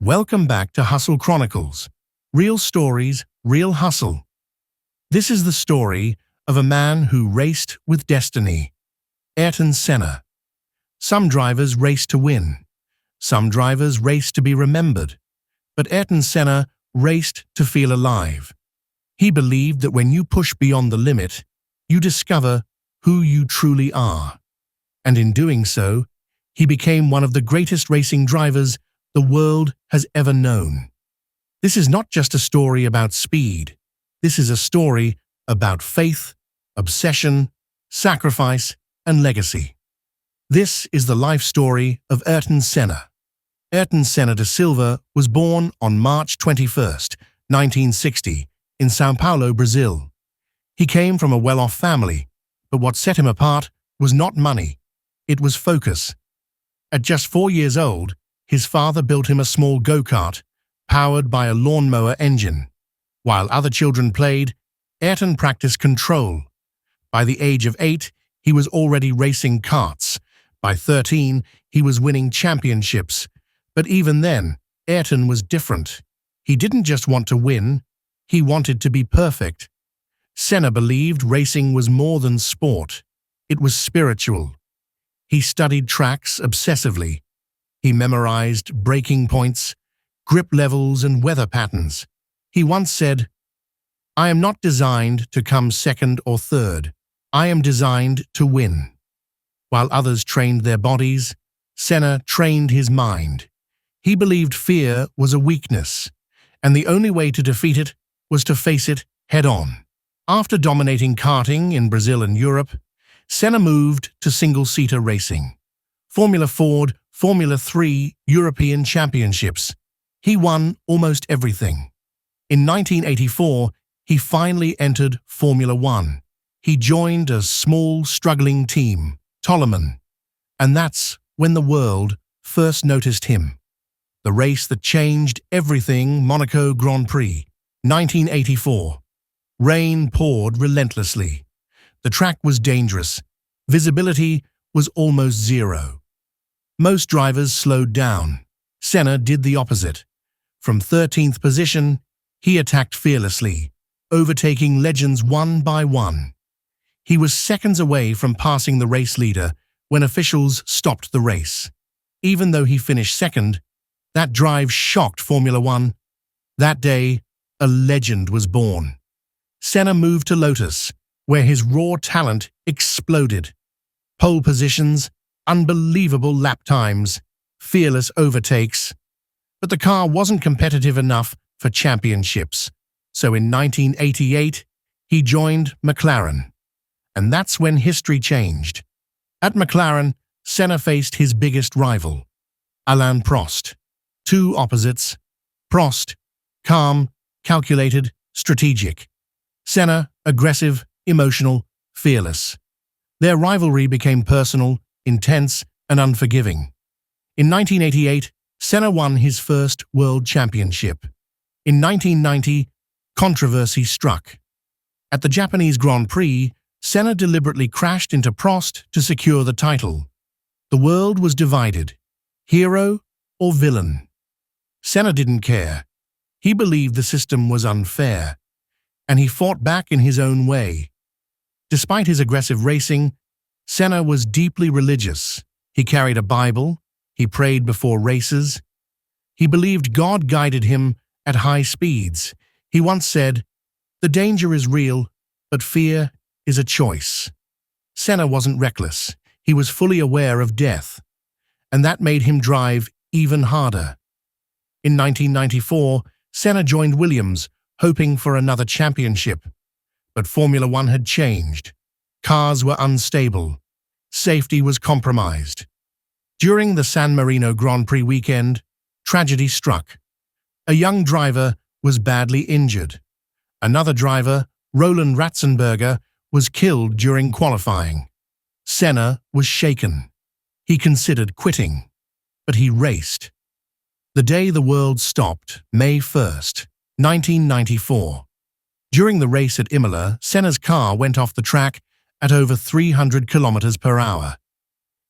Welcome back to Hustle Chronicles. Real stories, real hustle. This is the story of a man who raced with destiny. Ayrton Senna. Some drivers race to win. Some drivers race to be remembered. But Ayrton Senna raced to feel alive. He believed that when you push beyond the limit, you discover who you truly are. And in doing so, he became one of the greatest racing drivers the world has ever known. This is not just a story about speed. This is a story about faith, obsession, sacrifice, and legacy. This is the life story of Ayrton Senna. Ayrton Senna da Silva was born on March 21st, 1960, in São Paulo, Brazil. He came from a well-off family, but what set him apart was not money. It was focus. At just 4 years old, his father built him a small go-kart, powered by a lawnmower engine. While other children played, Ayrton practiced control. By the age of 8, he was already racing karts. By 13, he was winning championships. But even then, Ayrton was different. He didn't just want to win, he wanted to be perfect. Senna believed racing was more than sport. It was spiritual. He studied tracks obsessively. He memorized braking points, grip levels, and weather patterns. He once said, "I am not designed to come second or third. I am designed to win." While others trained their bodies, Senna trained his mind. He believed fear was a weakness, and the only way to defeat it was to face it head-on. After dominating karting in Brazil and Europe, Senna moved to single-seater racing. Formula Ford, Formula 3, European Championships. He won almost everything. In 1984, he finally entered Formula 1. He joined a small, struggling team, Toleman. And that's when the world first noticed him. The race that changed everything, Monaco Grand Prix, 1984. Rain poured relentlessly. The track was dangerous. Visibility was almost zero. Most drivers slowed down. Senna did the opposite. From 13th position, he attacked fearlessly, overtaking legends one by one. He was seconds away from passing the race leader when officials stopped the race. Even though he finished second, that drive shocked Formula 1. That day, a legend was born. Senna moved to Lotus, where his raw talent exploded. Pole positions, unbelievable lap times, fearless overtakes. But the car wasn't competitive enough for championships. So in 1988, he joined McLaren. And that's when history changed. At McLaren, Senna faced his biggest rival, Alain Prost. Two opposites. Prost, calm, calculated, strategic. Senna, aggressive, emotional, fearless. Their rivalry became personal, intense, and unforgiving. In 1988, Senna won his first world championship. In 1990, controversy struck. At the Japanese Grand Prix, Senna deliberately crashed into Prost to secure the title. The world was divided. Hero or villain? Senna didn't care. He believed the system was unfair, and he fought back in his own way. Despite his aggressive racing, Senna was deeply religious. He carried a Bible. He prayed before races. He believed God guided him at high speeds. He once said, "The danger is real, but fear is a choice." Senna wasn't reckless. He was fully aware of death, and that made him drive even harder. In 1994, Senna joined Williams, hoping for another championship. But Formula 1 had changed. Cars were unstable. Safety was compromised. During the San Marino Grand Prix weekend, tragedy struck. A young driver was badly injured. Another driver, Roland Ratzenberger, was killed during qualifying. Senna was shaken. He considered quitting, but he raced. The day the world stopped, May 1st, 1994. During the race at Imola, Senna's car went off the track at over 300 kilometers per hour.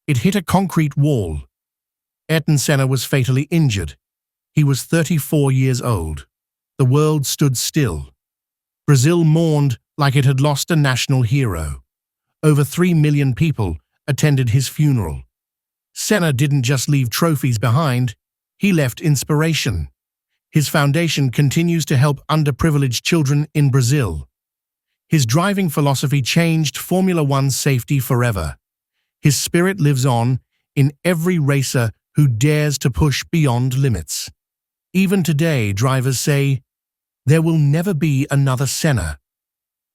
It hit a concrete wall. Ayrton Senna was fatally injured. He was 34 years old. The world stood still. Brazil mourned like it had lost a national hero. Over 3 million people attended his funeral. Senna didn't just leave trophies behind, he left inspiration. His foundation continues to help underprivileged children in Brazil. His driving philosophy changed Formula One's safety forever. His spirit lives on in every racer who dares to push beyond limits. Even today, drivers say, there will never be another Senna.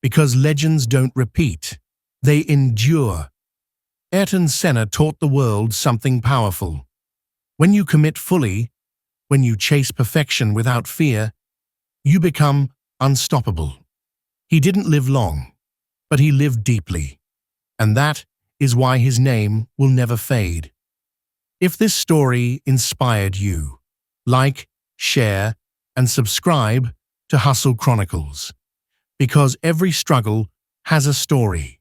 Because legends don't repeat, they endure. Ayrton Senna taught the world something powerful. When you commit fully, when you chase perfection without fear, you become unstoppable. He didn't live long, but he lived deeply. And that is why his name will never fade. If this story inspired you, like, share, and subscribe to Hustle Chronicles, because every struggle has a story.